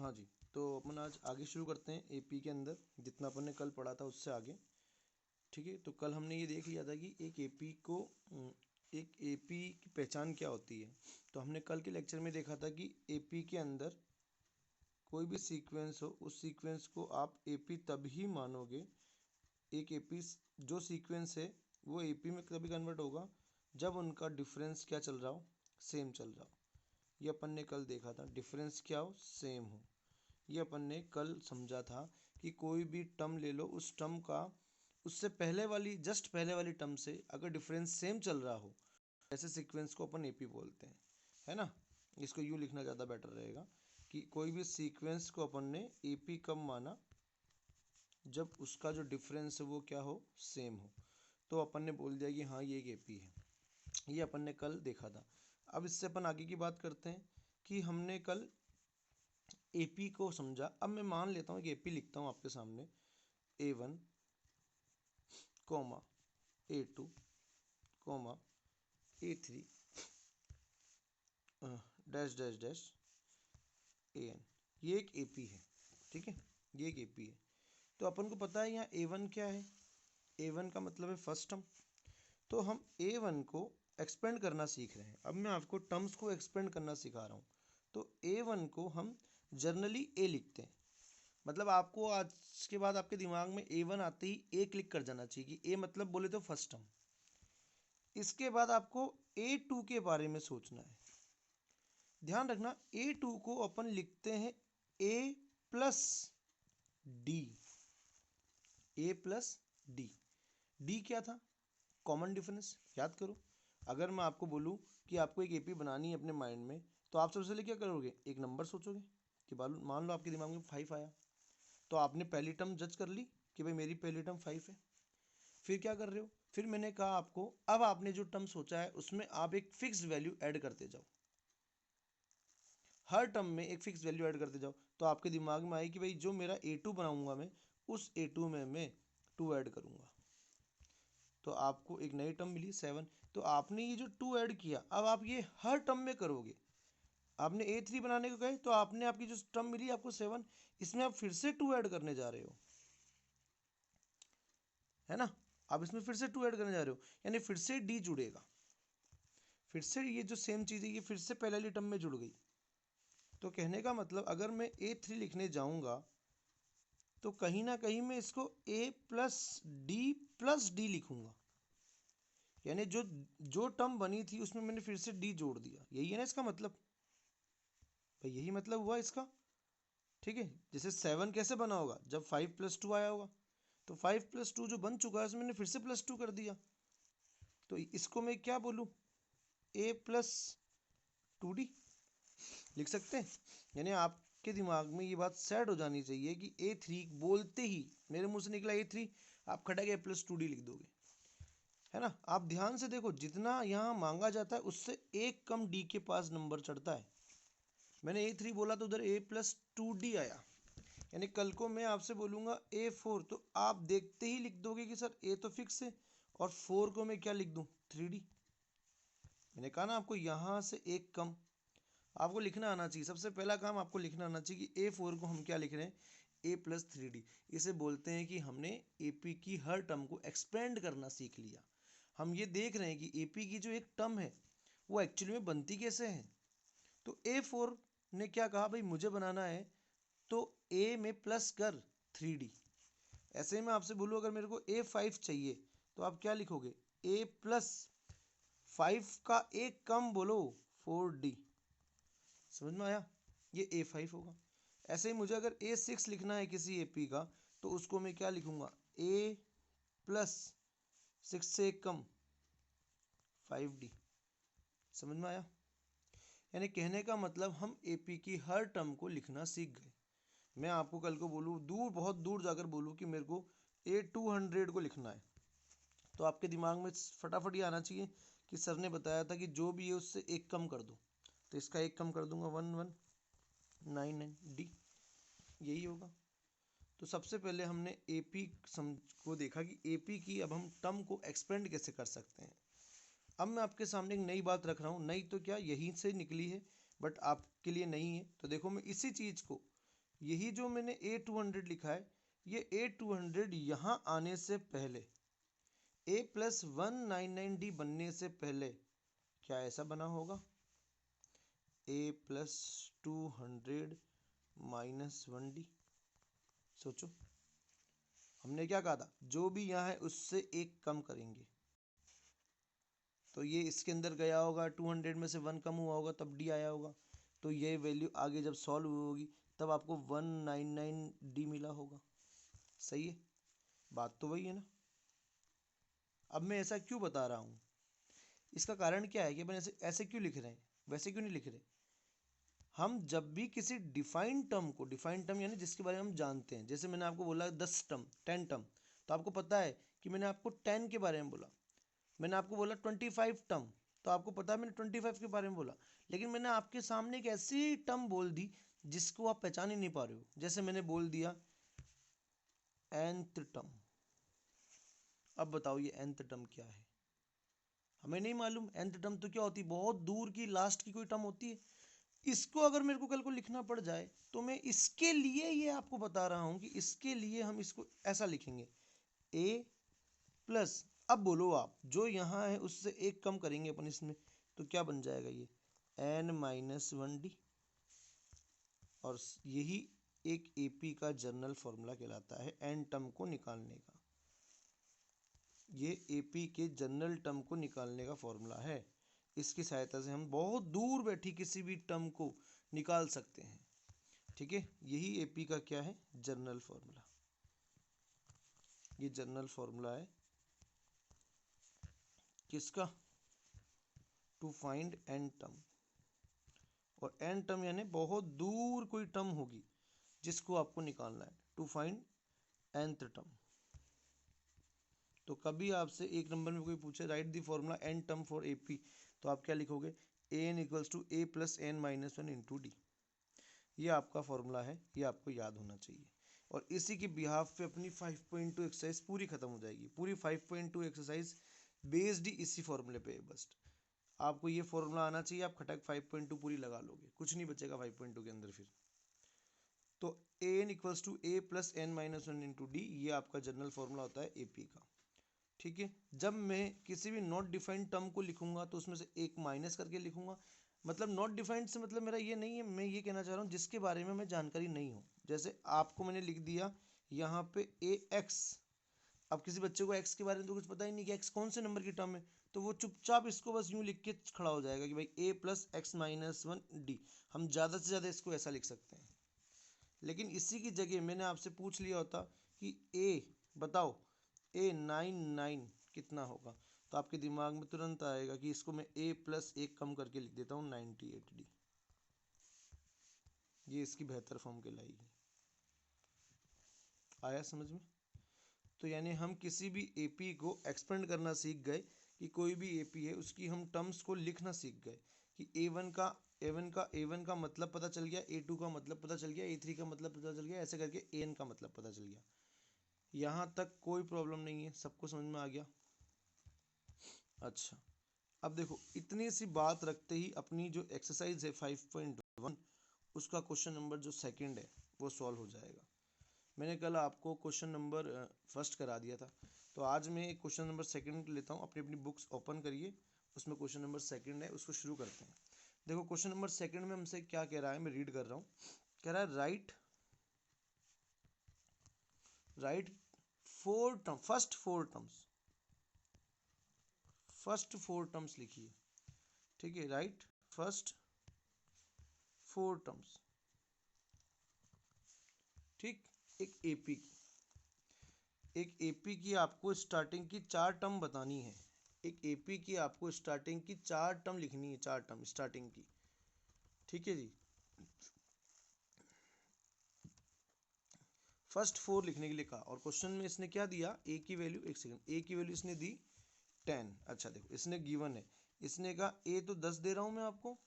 हाँ जी, तो अपन आज आगे शुरू करते हैं एपी के अंदर जितना अपन ने कल पढ़ा था उससे आगे। ठीक है, तो कल हमने ये देख लिया था कि एक एपी की पहचान क्या होती है। तो हमने कल के लेक्चर में देखा था कि एपी के अंदर कोई भी सीक्वेंस हो, उस सीक्वेंस को आप एपी तभी मानोगे। एक एपी जो सीक्वेंस है वो एपी में तभी कन्वर्ट होगा जब उनका डिफरेंस क्या चल रहा हो, सेम चल रहा हो। ये अपन ने कल देखा था, डिफरेंस क्या हो, सेम हो। ये अपन ने कल समझा था कि कोई भी टर्म ले लो, उस टर्म का उससे पहले वाली जस्ट पहले वाली टर्म से अगर डिफरेंस सेम चल रहा हो, ऐसे सीक्वेंस को अपन एपी बोलते हैं, है ना। इसको यूँ लिखना ज़्यादा बेटर रहेगा कि कोई भी सीक्वेंस को अपन ने एपी कब माना, जब उसका जो डिफरेंस है वो क्या हो, सेम हो। तो अपन ने बोल दिया कि हाँ ये एक एपी है। ये अपन ने कल देखा था। अब इससे अपन आगे की बात करते हैं कि हमने कल एपी को समझा। अब मैं मान लेता हूँ कि एपी लिखता हूँ आपके सामने A1, A2, A3 dash dash dash AN। ये एक एपी है, ठीक है, ये एक एपी है। तो अपन को पता है यहाँ A1 क्या है। A1 का मतलब है फर्स्ट टर्म। तो हम A1 को एक्सपेंड करना सीख रहे हैं। अब मैं आपको टर्म्स को एक्सपेंड करना सिखा रहा हूँ। तो A1 को हम जनरली A लिखते हैं। मतलब आपको आज के बाद आपके दिमाग में A1 आते ही A क्लिक कर जाना चाहिए कि A मतलब बोले तो फर्स्ट टर्म। इसके बाद आपको A2 के बारे में सोचना है। ध्यान रखना, A2 को अपन लिखते हैं A plus D. A plus D. D क्या था, कॉमन डिफरेंस। याद करो, अगर मैं आपको बोलूँ कि आपको एक एपी बनानी है अपने माइंड में, तो आप सबसे पहले क्या करोगे, एक नंबर सोचोगे कि मान लो आपके दिमाग में 5 आया, तो आपने पहली टर्म जज कर ली कि भाई मेरी पहली टर्म 5 है। फिर क्या कर रहे हो, फिर मैंने कहा आपको अब आपने जो टर्म सोचा है उसमें आप एक फिक्स वैल्यू ऐड करते जाओ। हर टर्म में एक फिक्स वैल्यू ऐड करते जाओ, तो आपके दिमाग में आई कि भाई जो मेरा A2 बनाऊंगा मैं, उस A2 में मैं 2 ऐड करूंगा। तो आपको एक नई टर्म मिली 7। तो आपने ये जो 2 ऐड किया, अब आप ये हर टर्म में करोगे। आपने A3 बनाने को कहे तो आपने आपकी जो टर्म मिली आपको 7, इसमें आप फिर से 2 ऐड करने जा रहे हो, है ना। आप इसमें फिर से 2 ऐड करने जा रहे हो, यानी फिर से D जुड़ेगा। फिर से ये जो सेम चीज़ है ये फिर से पहले वाली टर्म में जुड़ गई। तो कहने का मतलब अगर मैं A3 लिखने जाऊंगा तो कहीं ना कहीं मैं इसको A प्लस डी लिखूंगा। यानी जो जो टर्म बनी थी उसमें मैंने फिर से डी जोड़ दिया। यही है ना इसका मतलब, भाई यही मतलब हुआ इसका। ठीक है, जैसे 7 कैसे बना होगा, जब 5+2 आया होगा, तो 5+2 जो बन चुका है उसमें मैंने फिर से +2 कर दिया। तो इसको मैं क्या बोलूँ, A+2D लिख सकते हैं। यानी आपके दिमाग में ये बात सेट हो जानी चाहिए कि A3 बोलते ही मेरे मुंह से निकला A3, आप खटक A+2D लिख दोगे, है ना। आप ध्यान से देखो, जितना यहाँ मांगा जाता है उससे एक कम डी के पास नंबर चढ़ता है। मैंने A3 बोला तो उधर A+2D आया। यानी कल को मैं आपसे बोलूँगा A4, तो आप देखते ही लिख दोगे कि सर A तो फिक्स है, और 4 को मैं क्या लिख दूँ, 3D। मैंने कहा ना आपको यहाँ से एक कम आपको लिखना आना चाहिए। सबसे पहला काम आपको लिखना आना चाहिए कि A4 को हम क्या लिख रहे हैं, A+3D। इसे बोलते हैं कि हमने AP की हर टर्म को एक्सपेंड करना सीख लिया। हम ये देख रहे हैं कि AP की जो एक टर्म है वो एक्चुअली में बनती कैसे है। तो A4 ने क्या कहा, भाई मुझे बनाना है तो A में प्लस कर 3D। ऐसे में आपसे बोलूँ अगर मेरे को A5 चाहिए तो आप क्या लिखोगे, A+5 का एक कम बोलो 4D। समझ में आया, ये A5 होगा। ऐसे ही मुझे अगर A6 लिखना है किसी AP का, तो उसको मैं क्या लिखूंगा, A+6 से एक कम 5D। समझ में आया। यानी कहने का मतलब हम AP की हर टर्म को लिखना सीख गए। मैं आपको कल को बोलूँ, बहुत दूर जाकर बोलूँ कि मेरे को A200 को लिखना है, तो आपके दिमाग में फटाफट ये आना चाहिए कि सर ने बताया था कि जो भी है उससे एक कम कर दो। तो इसका एक कम कर दूंगा 1199D, यही होगा। तो सबसे पहले हमने AP को देखा कि AP की अब हम टर्म को एक्सपेंड कैसे कर सकते हैं। अब मैं आपके सामने एक नई बात रख रहा हूँ, नई तो क्या यहीं से निकली है बट आपके लिए नहीं है। तो देखो, मैं इसी चीज़ को यही जो मैंने A200 लिखा है, ये A200 यहाँ आने से पहले A+199D बनने से पहले क्या ऐसा बना होगा? A+200 -1D। सोचो, हमने क्या कहा था? जो भी यहाँ है उससे एक कम करेंगे, तो ये इसके अंदर गया होगा, 200 में से 1 कम हुआ होगा, तब D आया होगा। तो ये वैल्यू आगे जब सॉल्व होगी तब आपको 199D मिला होगा। सही है, बात तो वही है ना। अब मैं ऐसा क्यों बता रहा हूँ, इसका कारण क्या है कि अपन ऐसे ऐसे क्यों लिख रहे हैं, वैसे क्यों नहीं लिख रहे। हम जब भी किसी डिफाइंड टर्म को, डिफाइंड टर्म यानी जिसके बारे में हम जानते हैं, जैसे मैंने आपको बोला 10 टर्म, 10 टर्म, तो आपको पता है कि मैंने आपको 10 के बारे में बोला। मैंने आपको बोला 25 टर्म, तो आपको पता है मैंने 25 के बारे में बोला। लेकिन मैंने आपके सामने एक ऐसी टर्म बोल दी जिसको आप पहचान ही नहीं पा रहे हो। जैसे मैंने बोल दिया nth टर्म। अब बताओ ये nth टर्म क्या है? हमें नहीं मालूम। nth टर्म तो क्या होती है? बहुत दूर की लास्ट की कोई टर्म होती है। इसको अगर मेरे को कल को लिखना पड़ जाए तो मैं इसके लिए ये आपको बता रहा हूं कि इसके लिए हम इसको ऐसा लिखेंगे a प्लस, अब बोलो आप, जो यहाँ है उससे एक कम करेंगे अपन इसमें, तो क्या बन जाएगा ये n-1d। और यही एक AP का जनरल फॉर्मूला कहलाता है n टर्म को निकालने का। ये AP के जनरल टर्म को निकालने का फॉर्मूला है। इसकी सहायता से हम बहुत दूर बैठी किसी भी टर्म को निकाल सकते हैं। ठीक है, यही AP का क्या है? General formula. ये जनरल फॉर्मूला है किसका? To find n term. और n टर्म यानी बहुत दूर कोई टर्म होगी जिसको आपको निकालना है, टू फाइंड nth टर्म। तो कभी आपसे एक नंबर में कोई पूछे write the formula n term for AP, तो आप क्या लिखोगे? an equals to a plus n minus 1 into d. ये आपका फॉर्मूला है, ये आपको याद होना चाहिए। और इसी के बिहाफ पे अपनी 5.2 एक्सरसाइज पूरी खत्म हो जाएगी। पूरी 5.2 एक्सरसाइज बेस्ड ही इसी फॉर्मूले पे है। बस आपको ये फॉर्मूला आना चाहिए, आप खटक 5.2 पूरी लगा लोगे, कुछ नहीं बचेगा 5.2 के अंदर फिर। तो an equals to a plus n minus 1 into d, ये आपका जनरल फॉर्मूला होता है AP का। ठीक है, जब मैं किसी भी नॉट डिफाइंड टर्म को लिखूंगा तो उसमें से एक माइनस करके लिखूंगा। मतलब नॉट डिफाइंड से मतलब मेरा ये नहीं है, मैं ये कहना चाह रहा हूँ जिसके बारे में मैं जानकारी नहीं हो। जैसे आपको मैंने लिख दिया यहाँ पे AX। अब किसी बच्चे को x के बारे में तो कुछ पता ही नहीं कि x कौन से नंबर की टर्म है, तो वो चुपचाप इसको बस यूं लिख के खड़ा हो जाएगा कि भाई a plus x minus 1d। हम ज़्यादा से ज़्यादा इसको ऐसा लिख सकते हैं। लेकिन इसी की जगह मैंने आपसे पूछ लिया होता कि a बताओ, A99 कितना होगा, तो आपके दिमाग में तुरंत आएगा कि इसको मैं a प्लस एक कम करके लिख देता हूँ 98d। ये इसकी बेहतर फॉर्म कहलाएगी। आया समझ में? तो यानी हम किसी भी AP को एक्सपेंड करना सीख गए कि कोई भी AP है उसकी हम टर्म्स को लिखना सीख गए कि A1 का मतलब पता चल गया, A2 का मतलब पता चल गया, A3 का मतलब पता चल गया, ऐसे करके AN का मतलब पता चल गया। यहाँ तक कोई प्रॉब्लम नहीं है, सबको समझ में आ गया? अच्छा, अब देखो इतनी सी बात रखते ही अपनी जो एक्सरसाइज है 5.1 उसका क्वेश्चन नंबर जो सेकंड है वो सॉल्व हो जाएगा। मैंने कल आपको क्वेश्चन नंबर फर्स्ट करा दिया था, तो आज मैं क्वेश्चन नंबर सेकंड लेता हूँ। अपनी अपनी बुक्स ओपन करिए, उसमें क्वेश्चन नंबर सेकंड है, उसको शुरू करते हैं। देखो क्वेश्चन नंबर सेकंड में हमसे क्या कह रहा है, मैं रीड कर रहा हूँ। कह रहा है राइट फर्स्ट फोर टर्म्स लिखिए। ठीक है, राइट फर्स्ट फोर टर्म्स। ठीक, एक AP की आपको स्टार्टिंग की 4 टर्म बतानी है। एक AP की आपको स्टार्टिंग की 4 टर्म लिखनी है, 4 टर्म स्टार्टिंग की। ठीक है जी, फर्स्ट फोर लिखने के लिए कहा। और क्वेश्चन में इसने क्या दिया? A की वैल्यू, एक सेकंड, A की वैल्यू इसने दी 10। अच्छा देखो इसने गिवन है, इसने कहा A तो 10 दे रहा हूँ मैं आपको,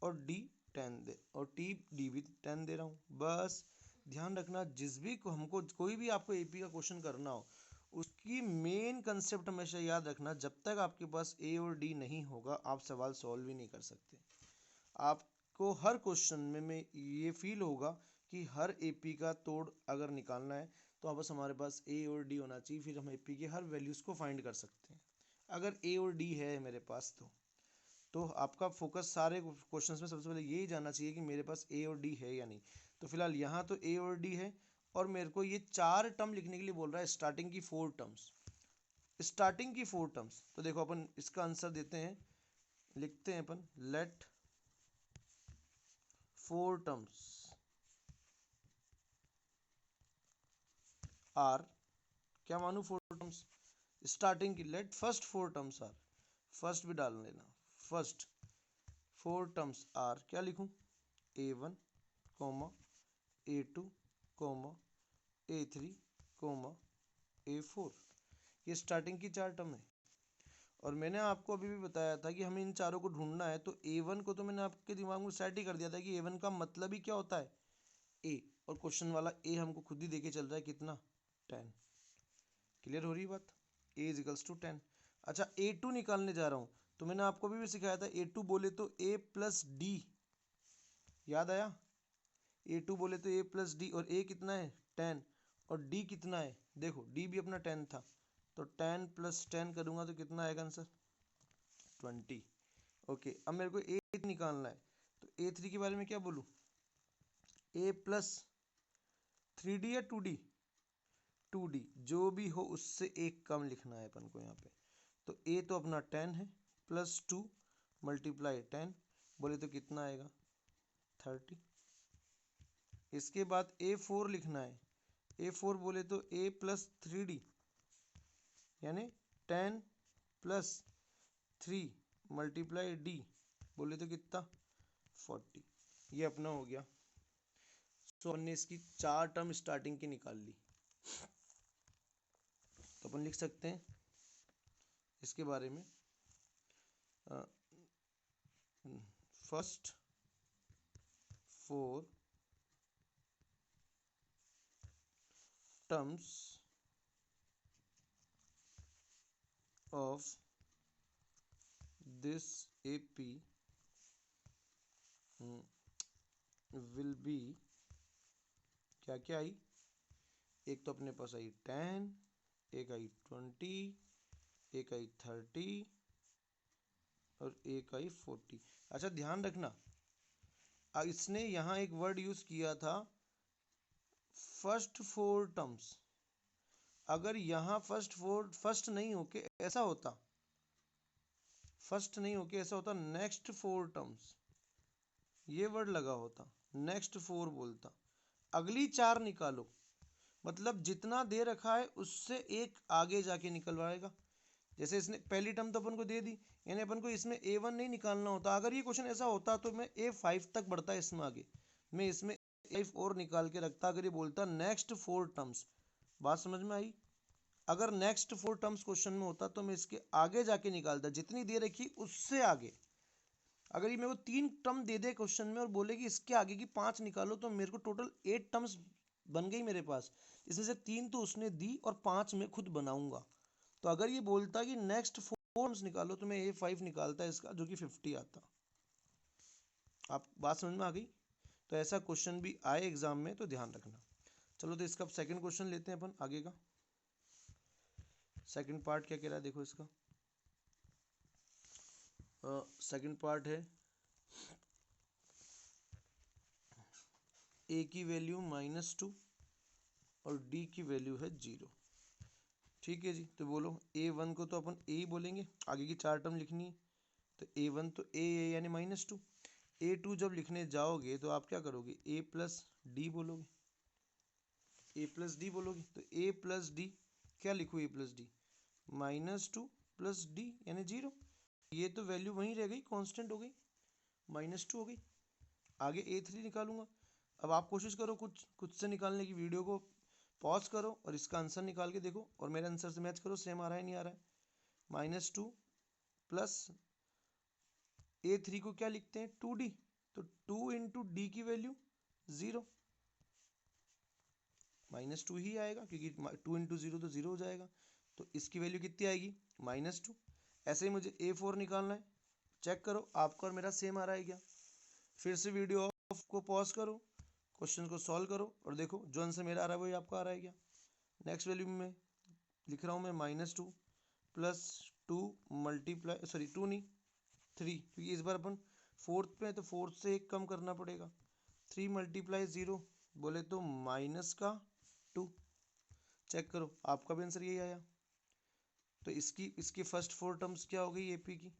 और D 10 दे, और D भी 10 दे रहा हूँ। बस ध्यान रखना, जिस भी को हमको कोई भी आपको AP का क्वेश्चन करना हो, उसकी मेन कंसेप्ट हमेशा याद रखना, जब तक आपके पास A और D नहीं होगा आप सवाल सॉल्व ही नहीं कर सकते। आपको हर क्वेश्चन में ये फील होगा कि हर एपी का तोड़ अगर निकालना है तो बस हमारे पास ए और डी होना चाहिए, फिर हम एपी के हर वैल्यूज़ को फाइंड कर सकते हैं। अगर ए और डी है मेरे पास तो आपका फोकस सारे क्वेश्चंस में सबसे पहले यही जानना चाहिए कि मेरे पास ए और डी है या नहीं। तो फिलहाल यहाँ तो ए और डी है, और मेरे को ये 4 टर्म लिखने के लिए बोल रहा है, स्टार्टिंग की 4 टर्म्स। स्टार्टिंग की 4 टर्म्स, तो देखो अपन इसका आंसर देते हैं, लिखते हैं अपन लेट 4 टर्म्स आर, क्या मानू 4 टर्म्स स्टार्टिंग की, let first 4 terms are, first भी डाल लेना, फर्स्ट 4 टर्म्स आर, क्या लिखूं, A1 comma A2 comma A3 comma A4, ये स्टार्टिंग की 4 टर्म है। और मैंने आपको अभी भी बताया था कि हमें इन चारों को ढूंढना है, तो A1 को तो मैंने आपके दिमाग में सेट ही कर दिया था कि A1 का मतलब ही क्या होता है, A, और क्वेश्चन वाला A हमको खुद ही देके चल रहा है कितना, 10। क्लियर हो रही बात, A इजिकल्स टू 10। अच्छा A2 निकालने जा रहा हूँ, तो मैंने आपको भी सिखाया था A2 बोले तो A प्लस डी, याद आया, A2 बोले तो A प्लस डी, और A कितना है 10, और D कितना है, देखो D भी अपना 10 था, तो 10 प्लस 10 करूँगा तो कितना आएगा आंसर, 20। ओके, अब मेरे को A निकालना है, तो A3 के बारे में क्या बोलूँ, A प्लस 3D या 2D, 2D जो भी हो उससे एक कम लिखना है अपन को यहाँ पे। तो A तो अपना 10 है, प्लस 2 मल्टीप्लाई 10 बोले तो कितना आएगा, 30। इसके बाद A4 लिखना है, A4 बोले तो A प्लस 3D, यानी 10 प्लस 3 मल्टीप्लाई D बोले तो कितना, 40। ये अपना हो गया। सो हमने इसकी 4 टर्म स्टार्टिंग की निकाल ली। तो अपन लिख सकते हैं इसके बारे में, first 4 terms of this AP will be, क्या क्या आई, एक तो अपने पास आई 10, एक आई 20, एक आई 30 और एक आई 40। अच्छा ध्यान रखना, इसने यहाँ एक वर्ड यूज किया था फर्स्ट 4 टर्म्स, अगर यहाँ फर्स्ट नहीं होके ऐसा होता, फर्स्ट नहीं होके ऐसा होता नेक्स्ट 4 टर्म्स, ये वर्ड लगा होता, नेक्स्ट 4 बोलता, अगली 4 निकालो, मतलब जितना दे रखा है उससे एक आगे जाके निकलवाएगा। जैसे इसने पहली टर्म तो अपन को दे दी, यानी अपन को इसमें A1 नहीं निकालना होता। अगर ये क्वेश्चन ऐसा होता तो मैं A5 तक बढ़ता इसमें आगे, मैं इसमें A5 और निकाल के रखता। अगर ये बोलता नेक्स्ट 4 टर्म्स, बात समझ में आई, अगर नेक्स्ट 4 टर्म्स क्वेश्चन में होता तो मैं इसके आगे जाके निकालता, जितनी दे रखी उससे आगे। अगर ये मेरे को 3 टर्म दे दे क्वेश्चन में और बोले कि इसके आगे की 5 निकालो, तो मेरे को टोटल 8 टर्म्स बन गई मेरे पास, इसमें से 3 तो उसने दी और 5 मैं खुद बनाऊंगा। तो अगर ये बोलता कि नेक्स्ट 4 टर्म्स निकालो, तो मैं A5 निकालता इसका, जो कि 50 आता। आप बात समझ में आ गई। तो ऐसा क्वेश्चन भी आए एग्जाम में तो ध्यान रखना। चलो तो इसका सेकंड क्वेश्चन लेते हैं अपन आगे का। सेकंड पार्ट क्या कह रहा है, देखो इसका सेकंड पार्ट है A की वैल्यू -2 और D की वैल्यू है 0। ठीक है जी, तो बोलो A1 को तो अपन A ही बोलेंगे, आगे की 4 टर्म लिखनी है, तो A1 तो A है यानी -2। A2 जब लिखने जाओगे तो आप क्या करोगे, A प्लस डी बोलोगे, A प्लस डी बोलोगे, तो A प्लस डी क्या लिखो, A plus D -2 plus D यानी 0। ये तो वैल्यू वहीं रह गई, कांस्टेंट हो गई, -2 हो गई। आगे A3 निकालूंगा। अब आप कोशिश करो कुछ खुद से निकालने की, वीडियो को पॉज करो और इसका आंसर निकाल के देखो और मेरे आंसर से मैच करो, सेम आ रहा है नहीं आ रहा है। -2 प्लस A3 को क्या लिखते हैं 2D, तो 2 इंटू डी की वैल्यू 0, -2 ही आएगा क्योंकि 2 इंटू 0 तो 0 हो जाएगा। तो इसकी वैल्यू कितनी आएगी, -2। ऐसे ही मुझे A4 निकालना है, चेक करो आपका और मेरा सेम आ रहा है क्या। फिर से वीडियो ऑफ को पॉज करो क्वेश्चन को सॉल्व करो और देखो जो आंसर मेरा आ रहा है वही आपका आ रहा है क्या। नेक्स्ट वैल्यू में लिख रहा हूँ मैं -2 प्लस 2 मल्टीप्लाई, सॉरी 2 नहीं 3, क्योंकि इस बार अपन फोर्थ पे है तो फोर्थ से एक कम करना पड़ेगा। 3 मल्टीप्लाई 0 बोले तो -2। चेक करो आपका भी आंसर यही आया। तो इसकी फर्स्ट 4 टर्म्स क्या हो गई एपी की,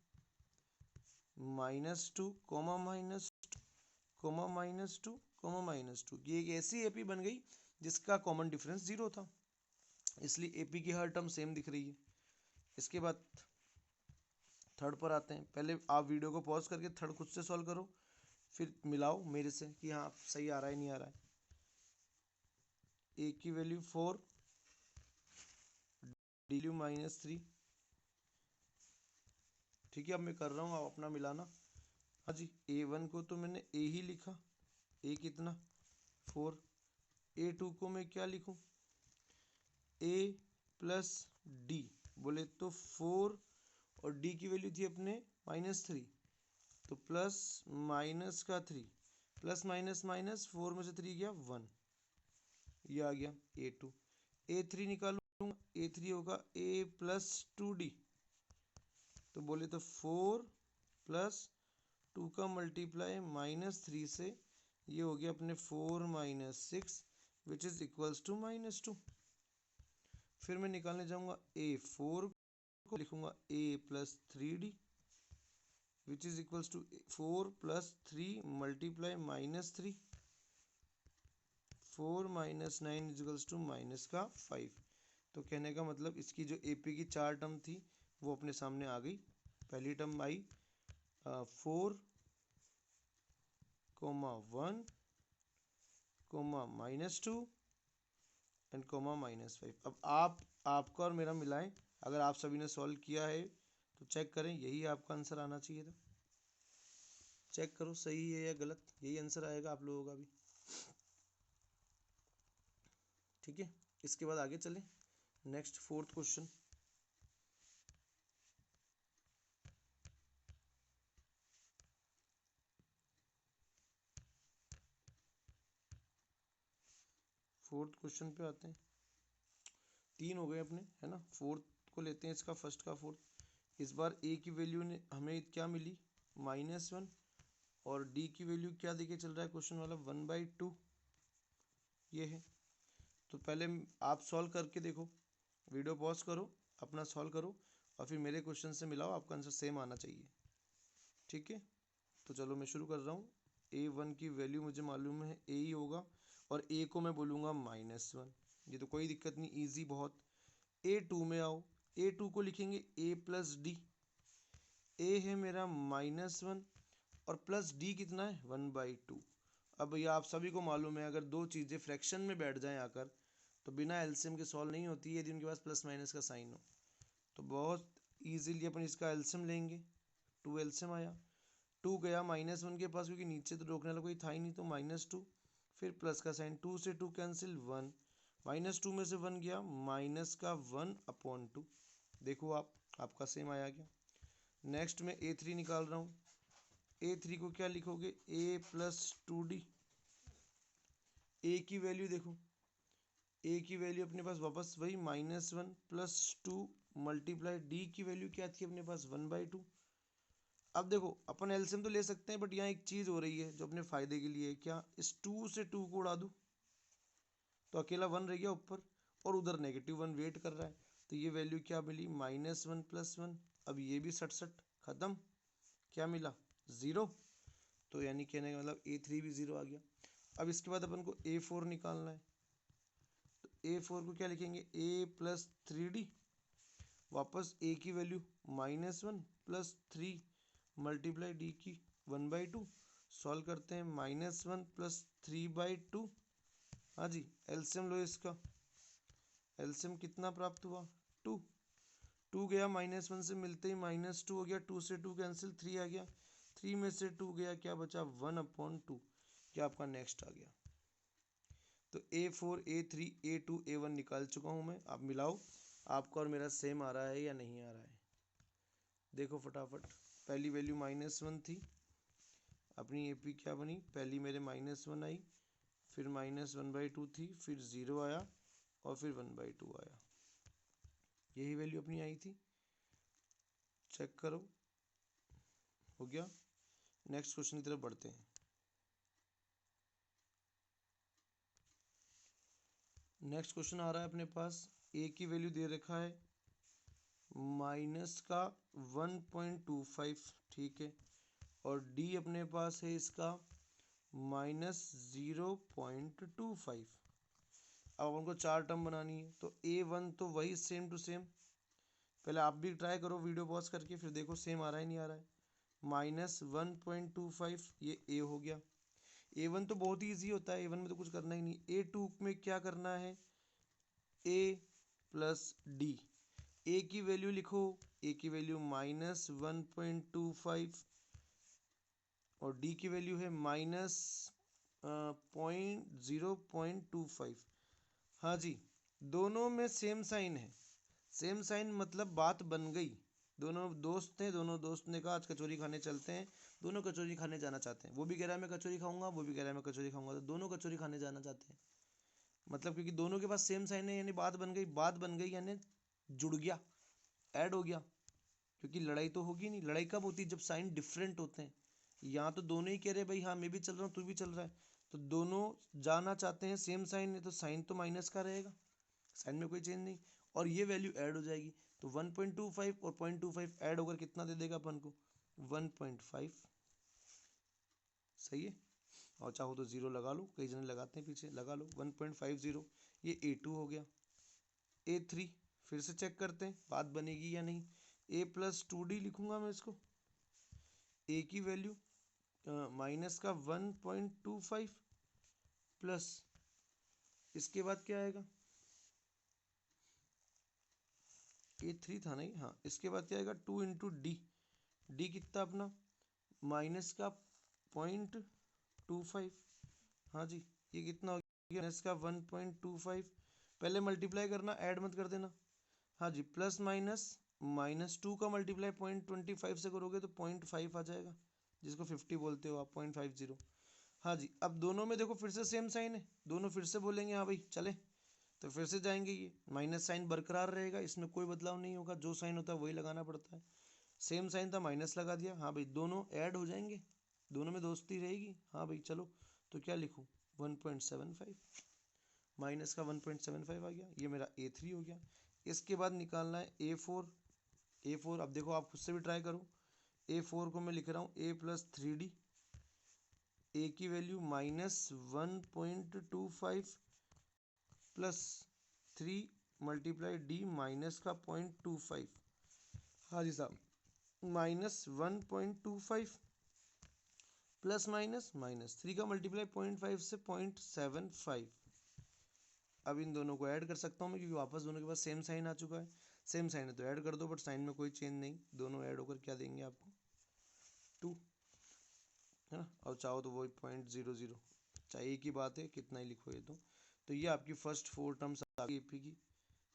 -2 कोमा -2 कोमा -2 कोमा -2। ये एक ऐसी एपी बन गई जिसका कॉमन डिफरेंस 0 था, इसलिए एपी की हर टर्म सेम दिख रही है। इसके बाद थर्ड पर आते हैं। पहले आप वीडियो को पॉज करके थर्ड खुद से सॉल्व करो, फिर मिलाओ मेरे से कि हाँ सही आ रहा है नहीं आ रहा है। ए की वैल्यू 4, डी वैल्यू -3। ठीक है, अब मैं कर रहा हूँ, आप अपना मिलाना। हाँ जी, A1 को तो मैंने A ही लिखा, A कितना 4। A2 को मैं क्या लिखूँ, A प्लस डी, बोले तो 4 और D की वैल्यू थी अपने -3, तो प्लस माइनस का 3, प्लस माइनस माइनस 4 में से 3 गया 1, ये आ गया A2। A3 निकालूंगा, A3 होगा A प्लस 2D, तो बोले तो 4 प्लस 2 का मल्टीप्लाई -3 से ये हो गया अपने 4 - 6 विच इज इक्वल्स टू -2। फिर मैं निकालने जाऊंगा A4 को, लिखूंगा A plus 3D which is equals to 4 plus 3 multiply -3, 4 - 9 equals to -5। तो कहने का मतलब इसकी जो एपी की 4 टर्म थी वो अपने सामने आ गई। पहली टर्म आई 4 कोमा 1 कोमा -2 एंड कोमा -5। अब आपका और मेरा मिलाएं, अगर आप सभी ने सॉल्व किया है तो चेक करें, यही आपका आंसर आना चाहिए था। चेक करो सही है या गलत, यही आंसर आएगा आप लोगों का भी। ठीक है, इसके बाद आगे चलें। Next fourth question. Fourth question पे आते हैं। 3 हो गए अपने, है ना। फोर्थ को लेते हैं, इसका फर्स्ट का फोर्थ। इस बार ए की वैल्यू ने हमें क्या मिली, -1, और डी की वैल्यू क्या देके चल रहा है क्वेश्चन वाला, 1/2 ये है। तो पहले आप सॉल्व करके देखो, वीडियो पॉज करो, अपना सॉल्व करो और फिर मेरे क्वेश्चन से मिलाओ, आपका आंसर सेम आना चाहिए। ठीक है, तो चलो मैं शुरू कर रहा हूँ। A1 की वैल्यू मुझे मालूम है A ही होगा, और A को मैं बोलूँगा -1, ये तो कोई दिक्कत नहीं, ईजी बहुत। A2 में आओ, A2 को लिखेंगे A प्लस डी। A है मेरा -1 और प्लस D कितना है 1/2। अब भैया आप सभी को मालूम है, अगर दो चीज़ें फ्रैक्शन में बैठ जाएं आकर तो बिना एलसीएम के सॉल्व नहीं होती है, यदि उनके पास प्लस माइनस का साइन हो। तो बहुत इजीली अपन इसका एलसीएम लेंगे, 2 एलसीएम आया, 2 गया -1 के पास, क्योंकि नीचे तो रोकने वाला कोई था ही नहीं, तो -2, फिर प्लस का साइन, 2 से 2 कैंसिल 1, -2 में से 1 गया, -1/2। देखो आपका सेम आया गया। नेक्स्ट में A3 निकाल रहा हूँ। A3 को क्या लिखोगे, A प्लस 2D। A की वैल्यू देखो, A की वैल्यू अपने पास वापस वही -1 प्लस 2 मल्टीप्लाई D की वैल्यू क्या थी अपने पास 1/2। अब देखो अपन एलसीएम तो ले सकते हैं, बट यहाँ एक चीज़ हो रही है जो अपने फायदे के लिए है, क्या इस 2 से 2 को उड़ा दूँ तो अकेला 1 रह गया ऊपर, और उधर -1 वेट कर रहा है, तो ये वैल्यू क्या मिली -1 + 1। अब ये भी 67 खत्म, क्या मिला 0। तो यानी कहने का मतलब A3 भी 0 आ गया। अब इसके बाद अपन को A4 निकालना है, तो A4 को क्या लिखेंगे, A प्लस 3D, वापस A की वैल्यू -1 प्लस 3 मल्टीप्लाई D की 1/2। सॉल्व करते हैं, -1 प्लस 3/2। हाँ जी, एलसीएम लो इसका, एलसीएम कितना प्राप्त हुआ 2, 2 गया -1 से मिलते ही -2 हो गया, 2 से 2 कैंसिल, 3 आ गया, 3 में से 2 गया, क्या बचा 1/2, क्या आपका नेक्स्ट आ गया। तो A4 A3 A2 A1 निकाल चुका हूँ मैं, आप मिलाओ आपका और मेरा सेम आ रहा है या नहीं आ रहा है। देखो फटाफट, पहली वैल्यू -1 थी, अपनी एपी क्या बनी, पहली मेरे -1 आई, फिर -1/2 थी, फिर 0 आया और फिर 1/2 आया। यही वैल्यू अपनी आई थी, चेक करो, हो गया। नेक्स्ट क्वेश्चन की तरफ बढ़ते हैं। नेक्स्ट क्वेश्चन आ रहा है अपने पास, ए की वैल्यू दे रखा है माइनस का 1.25, ठीक है, और डी अपने पास है इसका -0.25। अब हमको 4 टर्म बनानी है, तो A1 तो वही सेम टू सेम, पहले आप भी ट्राई करो वीडियो पॉज करके, फिर देखो सेम आ रहा है नहीं आ रहा है। -1.25 ये ए हो गया। A1 तो बहुत ही ईजी होता है, A1 में तो कुछ करना ही नहीं। A2 में क्या करना है, A प्लस डी। ए की वैल्यू लिखो, ए की वैल्यू -1.25 और डी की वैल्यू है -0.25। हाँ जी, दोनों में सेम साइन है। सेम साइन मतलब बात बन गई। दोनों दोस्त थे, दोनों दोस्त ने कहा आज कचौरी खाने चलते हैं, दोनों कचौरी खाने जाना चाहते हैं। वो भी कह रहा है मैं कचौरी खाऊंगा, वो भी कह रहा है मैं कचौरी खाऊंगा, तो दोनों कचौरी खाने जाना चाहते हैं। मतलब क्योंकि दोनों के पास सेम साइन है, यानी बात बन गई। बात बन गई यानी जुड़ गया, ऐड हो गया। क्योंकि लड़ाई तो होगी नहीं। लड़ाई कब होती है, जब साइन डिफरेंट होते हैं। यहाँ तो दोनों ही कह रहे भाई हाँ मैं भी चल रहा हूँ, तू भी चल रहा है, तो दोनों जाना चाहते हैं, सेम साइन है, तो साइन तो माइनस का रहेगा, साइन में कोई चेंज नहीं, और ये वैल्यू ऐड हो जाएगी। तो 1.25 और 0.25 ऐड होकर कितना दे देगा अपन को, 1.5। सही है, और चाहो तो 0 लगा लो, कई जने लगाते हैं पीछे, लगा लो 1.50। ये A2 हो गया। A3 फिर से चेक करते हैं बात बनेगी या नहीं। A प्लस 2D लिखूंगा मैं इसको। A की वैल्यू माइनस का 1.25 प्लस, इसके बाद क्या आएगा, A3 था नहीं, हाँ, इसके बाद क्या आएगा 2 इंटू डी। डी कितना अपना माइनस का 0.25। हाँ जी, ये कितना हो गया माइनस का 1.25। पहले मल्टीप्लाई करना, ऐड मत कर देना। हाँ जी, प्लस माइनस -2 का मल्टीप्लाई 0.25 से करोगे तो 0.5 आ जाएगा, जिसको 50 बोलते हो आप, 0.50। हाँ जी, अब दोनों में देखो फिर से सेम साइन है, दोनों फिर से बोलेंगे हाँ भाई चले, तो फिर से जाएंगे। ये माइनस साइन बरकरार रहेगा, इसमें कोई बदलाव नहीं होगा, जो साइन होता है वही लगाना पड़ता है। सेम साइन था, माइनस लगा दिया, हाँ भाई दोनों ऐड हो जाएंगे, दोनों में दोस्ती रहेगी। हाँ भाई चलो, तो क्या लिखूँ, 1.75, माइनस का 1.75 आ गया, ये मेरा A3 हो गया। इसके बाद निकालना है A4। A4 अब देखो आप खुद से भी ट्राई करो। A4 को मैं लिख रहा हूँ A प्लस 3D। ए की value -1.25 plus 3 multiply D minus का 0.25। हाँ जी साहब, -1.25 प्लस -3 का मल्टीप्लाई 0.5 से 0.75। अब इन दोनों को ऐड कर सकता हूँ मैं, क्योंकि वापस दोनों के पास सेम साइन आ चुका है। सेम साइन है तो ऐड कर दो, बट साइन में कोई चेंज नहीं, दोनों ऐड होकर क्या देंगे आपको, 2, है ना। और चाहो तो वही 0.00, चाहे एक ही बात है, कितना ही लिखो ये तो ये आपकी फर्स्ट 4 टर्म्स आ गई एपी की,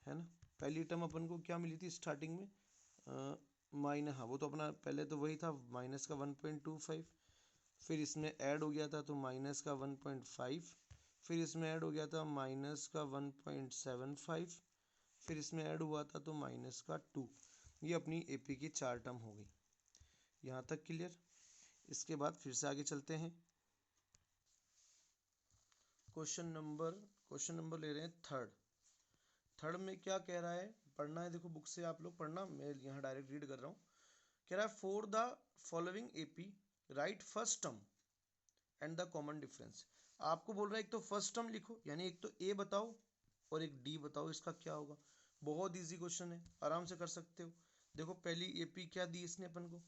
है ना। पहली टर्म अपन को क्या मिली थी स्टार्टिंग में, माइनस, हाँ वो तो अपना पहले तो वही था, माइनस का 1.25, फिर इसमें ऐड हो गया था तो माइनस का 1.5, फिर इसमें ऐड हो गया था माइनस का 1.75, फिर इसमें ऐड हुआ था तो माइनस का 2। ये अपनी एपी की 4 टर्म हो गई, यहाँ तक क्लियर। इसके बाद फिर से आगे चलते हैं। क्वेश्चन नंबर ले रहे हैं थर्ड में क्या कह रहा है, पढ़ना है, देखो बुक से आप लोग पढ़ना, मैं यहाँ डायरेक्ट रीड कर रहा हूँ। कह रहा है for the following AP right first term and the common difference. आपको बोल रहा है एक तो फर्स्ट टर्म लिखो, यानी एक तो ए बताओ और एक डी बताओ, इसका क्या होगा। बहुत इजी क्वेश्चन है, आराम से कर सकते हो। देखो पहली एपी क्या दी इसने अपन को,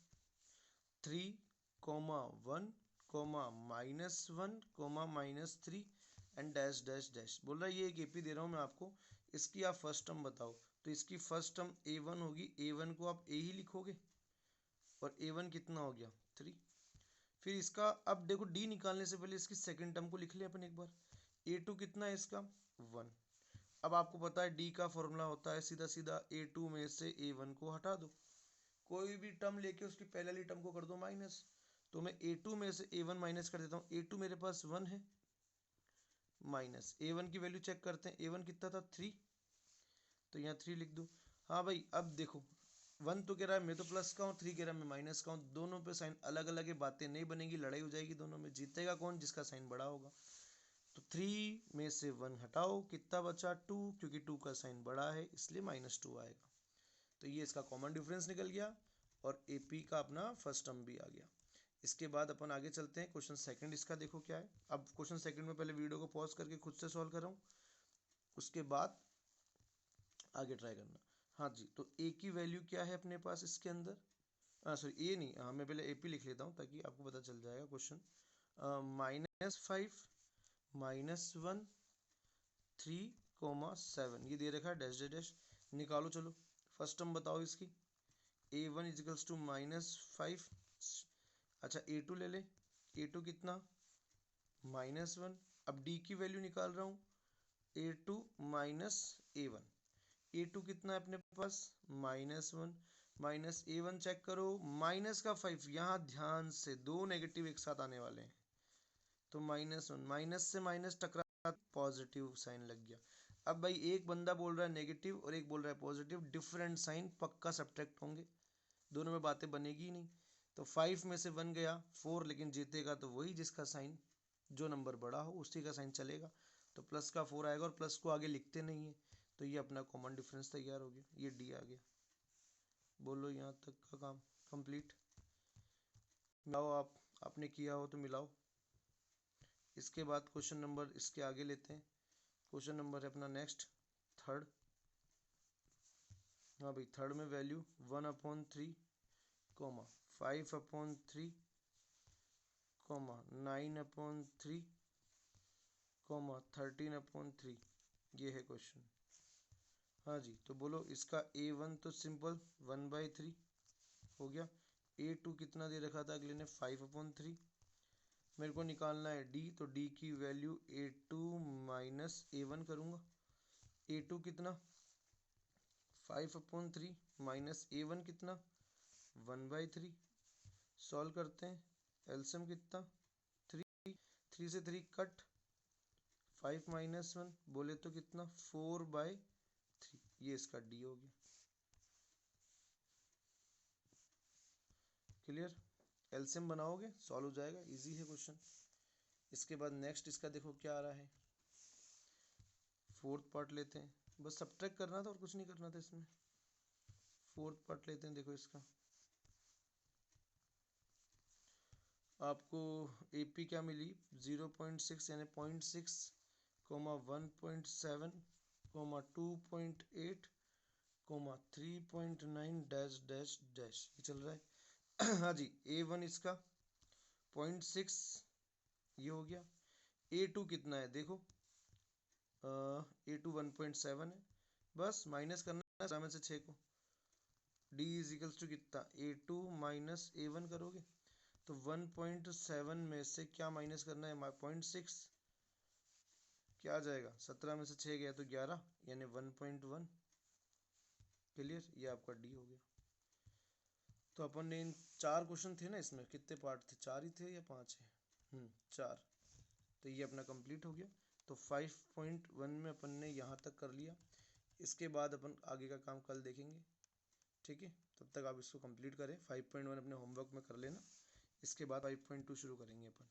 3,1, -1, -3 एंड डैश डैश डैश। बोल रहा है ये एक एपी दे रहा हूँ मैं आपको, इसकी आप फर्स्ट टर्म बताओ। तो इसकी फर्स्ट टर्म A1 होगी, A1 को आप ए ही लिखोगे, और A1 कितना हो गया 3। फिर इसका अब देखो डी निकालने से पहले इसकी सेकंड टर्म को लिख लें अपन एक बार। A2 कितना है इसका 1। अब आपको पता है डी का फॉर्मूला होता है सीधा सीधा A2 में से A1 को हटा दो, कोई भी टर्म लेके उसकी पहले वाली टर्म को कर दो माइनस। तो मैं A2 में से A1 माइनस कर देता हूँ, A2 मेरे पास 1 है, माइनस A1 की वैल्यू चेक करते हैं। A1 कितना था 3, तो यहाँ 3 लिख दूँ। हाँ भाई अब देखो 1 तो कह रहा है मैं तो प्लस का हूँ, 3 कह रहा है मैं माइनस का हूँ, दोनों पे साइन अलग अलग है, बातें नहीं बनेगी, लड़ाई हो जाएगी दोनों में। जीतेगा कौन? जिसका साइन बड़ा होगा। तो 3 में से 1 हटाओ, कितना बचा 2, क्योंकि 2 का साइन बड़ा है इसलिए -2 आएगा। तो ये इसका कॉमन डिफरेंस निकल गया और AP का अपना फर्स्ट टर्म भी आ गया। इसके बाद अपन आगे चलते हैं। क्वेश्चन सेकंड इसका देखो क्या है। अब क्वेश्चन सेकंड में पहले वीडियो को पॉज करके खुद से सॉल्व कर रहा हूँ, उसके बाद आगे ट्राई करना। हाँ जी, तो A की वैल्यू क्या है अपने पास इसके अंदर, सॉरी A नहीं, हाँ मैं पहले AP लिख लेता हूँ ताकि आपको पता चल जाएगा। क्वेश्चन -5 -1 3,7 ये दे रखा है, डैश डैश डैश निकालो। चलो फर्स्ट टर्म बताओ इसकी। A1 इजिकल्स टू -5, अच्छा A2 ले ले, A2 कितना -1। अब D की वैल्यू निकाल रहा हूँ, A2 -A1, A2 कितना है अपने पास -1 माइनस A1 चेक करो, माइनस का 5, यहाँ ध्यान से दो नेगेटिव एक साथ आने वाले हैं, तो -1 माइनस से माइनस टकरा पॉजिटिव साइन लग गया। अब भाई एक बंदा बोल रहा है नेगेटिव और एक बोल रहा है पॉजिटिव, डिफरेंट साइन पक्का सब्ट्रैक्ट होंगे, दोनों में बातें बनेगी ही नहीं। तो 5 में से 1 गया 4, लेकिन जीतेगा तो वही जिसका साइन जो नंबर बड़ा हो उसी का साइन चलेगा। तो प्लस का 4 आएगा और प्लस को आगे लिखते नहीं है, तो ये अपना कॉमन डिफरेंस तैयार हो गया, ये D आ गया। बोलो यहाँ तक का काम कंप्लीट। मिलाओ, आपने किया हो तो मिलाओ। इसके बाद क्वेश्चन नंबर इसके आगे लेते हैं। क्वेश्चन नंबर है अपना नेक्स्ट थर्ड। हाँ भाई थर्ड में वैल्यू 1/3, 5/3, 9/3, 13/3, ये है क्वेश्चन। हाँ जी, तो बोलो इसका A1 तो सिंपल 1/3 हो गया। A2 कितना दे रखा था अगले ने 5/3। मेरे को निकालना है D, तो D की वैल्यू A2 -A1 करूँगा। A2 कितना 5/3 माइनस A1 कितना 1/3। सॉल्व करते हैं, एलसीएम कितना 3, 3 से 3 कट, 5 -1 बोले तो कितना 4/3, ये इसका D हो गया। क्लियर? एलसीएम बनाओगे सॉल्व हो जाएगा, इजी है क्वेश्चन। इसके बाद नेक्स्ट इसका देखो क्या आ रहा है, फोर्थ पार्ट लेते हैं। बस सब्ट्रैक्ट करना था और कुछ नहीं करना था इसमें। फोर्थ पार्ट लेते हैं, देखो इसका आपको AP क्या मिली 0.6 यानी 0.6, 1.7, 2.8, 3.9 डैश डैश डैश, ये चल रहा है। हाँ जी, A1 इसका 0.6 ये हो गया। A2 कितना है देखो, A2 1.7 है, बस माइनस करना है 7 में से 6 को। D इजिकल्स टू कितना A2 -A1 करोगे तो 1.7 में से क्या माइनस करना है 0.6, क्या आ जाएगा 17 में से 6 गया तो 11 यानी 1.1। क्लियर? ये आपका D हो गया। तो अपन ने इन 4 क्वेश्चन थे ना, इसमें कितने पार्ट थे, 4 ही थे या 5 है 4, तो ये अपना कंप्लीट हो गया। तो 5.1 में अपन ने यहाँ तक कर लिया। इसके बाद अपन आगे का काम कल देखेंगे, ठीक है? तब तक आप इसको कंप्लीट करें। 5.1 अपने होमवर्क में कर लेना, इसके बाद 5.2 शुरू करेंगे अपन।